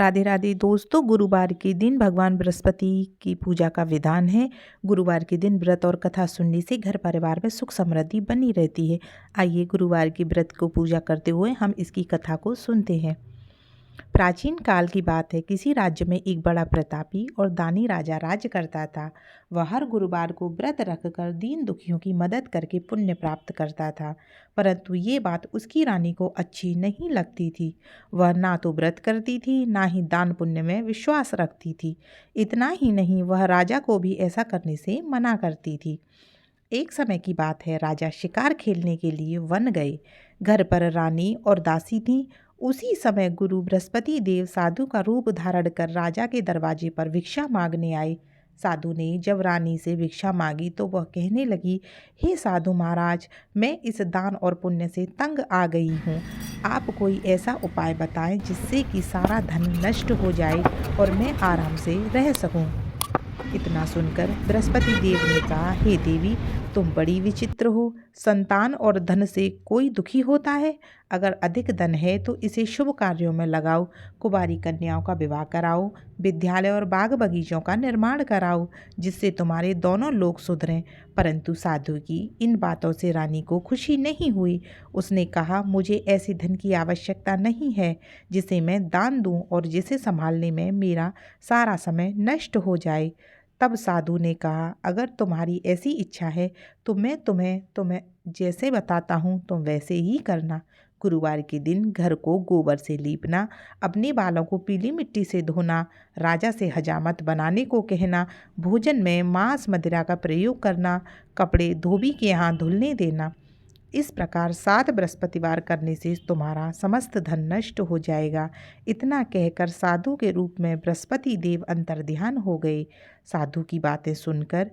राधे राधे दोस्तों, गुरुवार के दिन भगवान बृहस्पति की पूजा का विधान है। गुरुवार के दिन व्रत और कथा सुनने से घर परिवार में सुख समृद्धि बनी रहती है। आइए गुरुवार की व्रत को पूजा करते हुए हम इसकी कथा को सुनते हैं। प्राचीन काल की बात है। किसी राज्य में एक बड़ा प्रतापी और दानी राजा राज्य करता था। वह हर गुरुवार को व्रत रखकर दीन दुखियों की मदद करके पुण्य प्राप्त करता था। परंतु ये बात उसकी रानी को अच्छी नहीं लगती थी। वह ना तो व्रत करती थी, ना ही दान पुण्य में विश्वास रखती थी। इतना ही नहीं, वह राजा को भी ऐसा करने से मना करती थी। एक समय की बात है, राजा शिकार खेलने के लिए वन गए। घर पर रानी और दासी थी। उसी समय गुरु बृहस्पति देव साधु का रूप धारण कर राजा के दरवाजे पर भिक्षा मांगने आए। साधु ने जब रानी से भिक्षा मांगी तो वह कहने लगी, हे साधु महाराज, मैं इस दान और पुण्य से तंग आ गई हूँ। आप कोई ऐसा उपाय बताएं जिससे कि सारा धन नष्ट हो जाए और मैं आराम से रह सकूं। इतना सुनकर बृहस्पति देव ने कहा, हे देवी, तुम बड़ी विचित्र हो। संतान और धन से कोई दुखी होता है? अगर अधिक धन है तो इसे शुभ कार्यों में लगाओ। कुंवारी कन्याओं का विवाह कराओ, विद्यालय और बाग बगीचों का निर्माण कराओ, जिससे तुम्हारे दोनों लोग सुधरें। परंतु साधु की इन बातों से रानी को खुशी नहीं हुई। उसने कहा, मुझे ऐसे धन की आवश्यकता नहीं है जिसे मैं दान दूं और जिसे संभालने में मेरा सारा समय नष्ट हो जाए। तब साधु ने कहा, अगर तुम्हारी ऐसी इच्छा है तो मैं तुम्हें जैसे बताता हूँ तुम वैसे ही करना। गुरुवार के दिन घर को गोबर से लीपना, अपने बालों को पीली मिट्टी से धोना, राजा से हजामत बनाने को कहना, भोजन में मांस मदिरा का प्रयोग करना, कपड़े धोबी के यहाँ धुलने देना। इस प्रकार 7 बृहस्पतिवार करने से तुम्हारा समस्त धन नष्ट हो जाएगा। इतना कहकर साधु के रूप में बृहस्पति देव अंतर्ध्यान हो गए। साधु की बातें सुनकर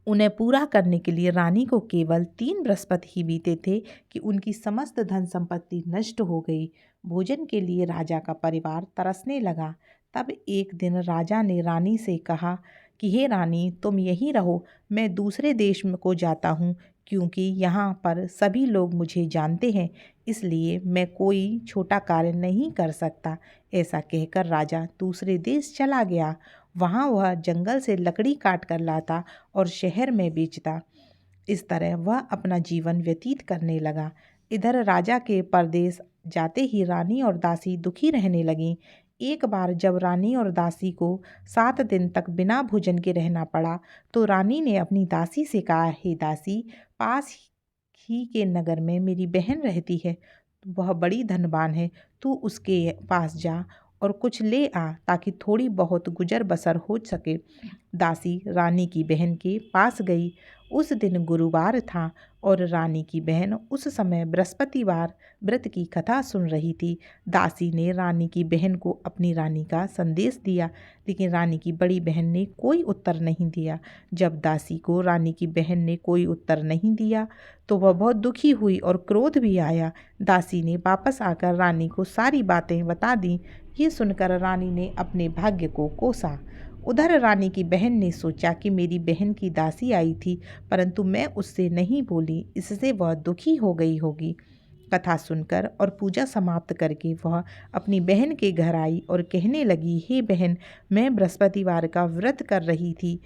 उन्हें पूरा करने के लिए रानी को केवल 3 बृहस्पति ही बीते थे कि उनकी समस्त धन संपत्ति नष्ट हो गई। भोजन के लिए राजा का परिवार तरसने लगा। तब एक दिन राजा ने रानी से कहा कि हे रानी, तुम यहीं रहो, मैं दूसरे देश में को जाता हूँ, क्योंकि यहाँ पर सभी लोग मुझे जानते हैं, इसलिए मैं कोई छोटा कार्य नहीं कर सकता। ऐसा कहकर राजा दूसरे देश चला गया। वहाँ वह जंगल से लकड़ी काट कर लाता और शहर में बेचता। इस तरह वह अपना जीवन व्यतीत करने लगा। इधर राजा के परदेश जाते ही रानी और दासी दुखी रहने लगीं। एक बार जब रानी और दासी को 7 दिन तक बिना भोजन के रहना पड़ा तो रानी ने अपनी दासी से कहा, हे दासी, पास ही के नगर में मेरी बहन रहती है। वह बड़ी धनवान है। तू उसके पास जा और कुछ ले आ ताकि थोड़ी बहुत गुजर बसर हो सके। दासी रानी की बहन के पास गई। उस दिन गुरुवार था और रानी की बहन उस समय बृहस्पतिवार व्रत की कथा सुन रही थी। दासी ने रानी की बहन को अपनी रानी का संदेश दिया, लेकिन रानी की बड़ी बहन ने कोई उत्तर नहीं दिया। जब दासी को रानी की बहन ने कोई उत्तर नहीं दिया तो वह बहुत दुखी हुई और क्रोध भी आया। दासी ने वापस आकर रानी को सारी बातें बता दी। ये सुनकर रानी ने अपने भाग्य को कोसा। उधर रानी की बहन ने सोचा कि मेरी बहन की दासी आई थी, परंतु मैं उससे नहीं बोली, इससे वह दुखी हो गई होगी। कथा सुनकर और पूजा समाप्त करके वह अपनी बहन के घर आई और कहने लगी, हे बहन, मैं बृहस्पतिवार का व्रत कर रही थी।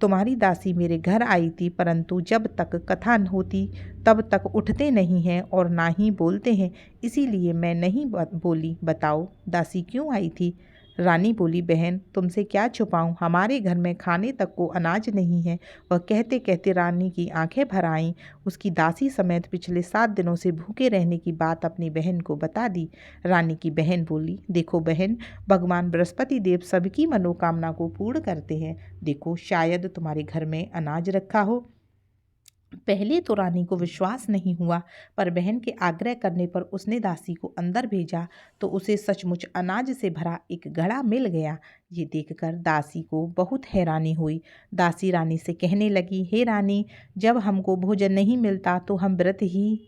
तुम्हारी दासी मेरे घर आई थी, परंतु जब तक कथा होती तब तक उठते नहीं हैं और ना ही बोलते हैं, इसीलिए मैं नहीं बोली। बताओ दासी क्यों आई थी? रानी बोली, बहन, तुमसे क्या छुपाऊं, हमारे घर में खाने तक को अनाज नहीं है। वह कहते कहते रानी की आंखें भर आईं। उसकी दासी समेत पिछले 7 दिनों से भूखे रहने की बात अपनी बहन को बता दी। रानी की बहन बोली, देखो बहन, भगवान बृहस्पति देव सबकी मनोकामना को पूर्ण करते हैं। देखो, शायद तुम्हारे घर में अनाज रखा हो। पहले तो रानी को विश्वास नहीं हुआ, पर बहन के आग्रह करने पर उसने दासी को अंदर भेजा तो उसे सचमुच अनाज से भरा एक घड़ा मिल गया। ये देखकर दासी को बहुत हैरानी हुई। दासी रानी से कहने लगी, हे रानी, जब हमको भोजन नहीं मिलता तो हम व्रत ही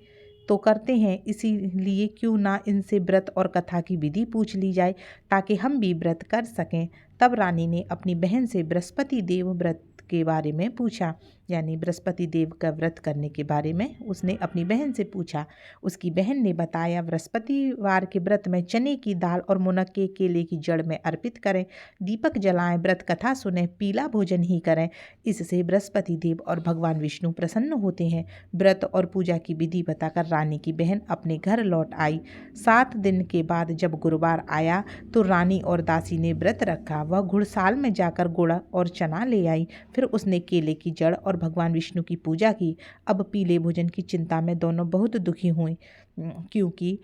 तो करते हैं, इसीलिए क्यों ना इनसे व्रत और कथा की विधि पूछ ली जाए ताकि हम भी व्रत कर सकें। तब रानी ने अपनी बहन से बृहस्पति देव व्रत के बारे में पूछा। यानी बृहस्पति देव का व्रत करने के बारे में उसने अपनी बहन से पूछा। उसकी बहन ने बताया, बृहस्पतिवार के व्रत में चने की दाल और मुनक्के केले की जड़ में अर्पित करें, दीपक जलाएं, व्रत कथा सुने, पीला भोजन ही करें। इससे बृहस्पति देव और भगवान विष्णु प्रसन्न होते हैं। व्रत और पूजा की विधि बताकर रानी की बहन अपने घर लौट आई। 7 दिन के बाद जब गुरुवार आया तो रानी और दासी ने व्रत रखा। वह घुड़साल में जाकर गुड़ और चना ले आई। फिर उसने केले की जड़ और भगवान विष्णु की पूजा की। अब पीले भोजन की चिंता में दोनों बहुत दुखी हुए, क्योंकि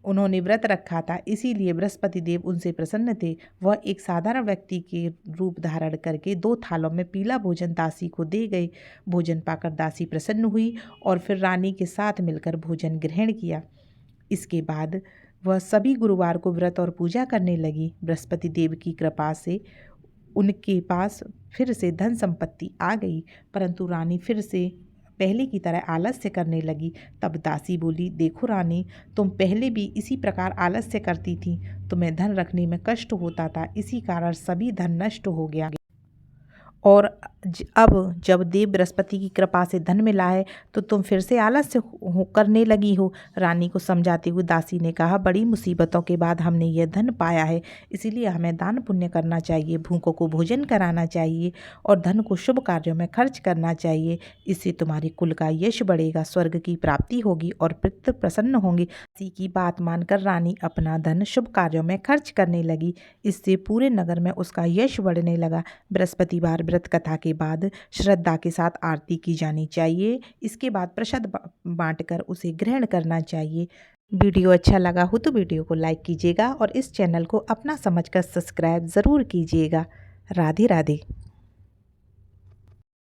उन्होंने व्रत रखा था, इसीलिए बृहस्पति देव उनसे प्रसन्न थे। वह एक साधारण व्यक्ति के रूप धारण करके 2 थालों में पीला भोजन दासी को दे गए। भोजन पाकर दासी प्रसन्न हुई और फिर रानी के साथ मिलकर भोजन ग्रहण किया। इसके बाद वह सभी गुरुवार को व्रत और पूजा करने लगी। बृहस्पति देव की कृपा से उनके पास फिर से धन संपत्ति आ गई, परंतु रानी फिर से पहले की तरह आलस्य करने लगी। तब दासी बोली, देखो रानी, तुम पहले भी इसी प्रकार आलस्य करती थी। तुम्हें धन रखने में कष्ट होता था, इसी कारण सभी धन नष्ट हो गया। और अब जब देव बृहस्पति की कृपा से धन मिला है तो तुम फिर से आलस्य करने लगी हो। रानी को समझाते हुए दासी ने कहा, बड़ी मुसीबतों के बाद हमने यह धन पाया है, इसीलिए हमें दान पुण्य करना चाहिए, भूखों को भोजन कराना चाहिए और धन को शुभ कार्यों में खर्च करना चाहिए। इससे तुम्हारे कुल का यश बढ़ेगा, स्वर्ग की प्राप्ति होगी और पितृ प्रसन्न होंगे। दासी की बात मानकर रानी अपना धन शुभ कार्यों में खर्च करने लगी। इससे पूरे नगर में उसका यश बढ़ने लगा। बृहस्पतिवार व्रत कथा के बाद श्रद्धा के साथ आरती की जानी चाहिए। इसके बाद प्रसाद बांटकर उसे ग्रहण करना चाहिए। वीडियो अच्छा लगा हो तो वीडियो को लाइक कीजिएगा और इस चैनल को अपना समझकर सब्सक्राइब ज़रूर कीजिएगा। राधे राधे।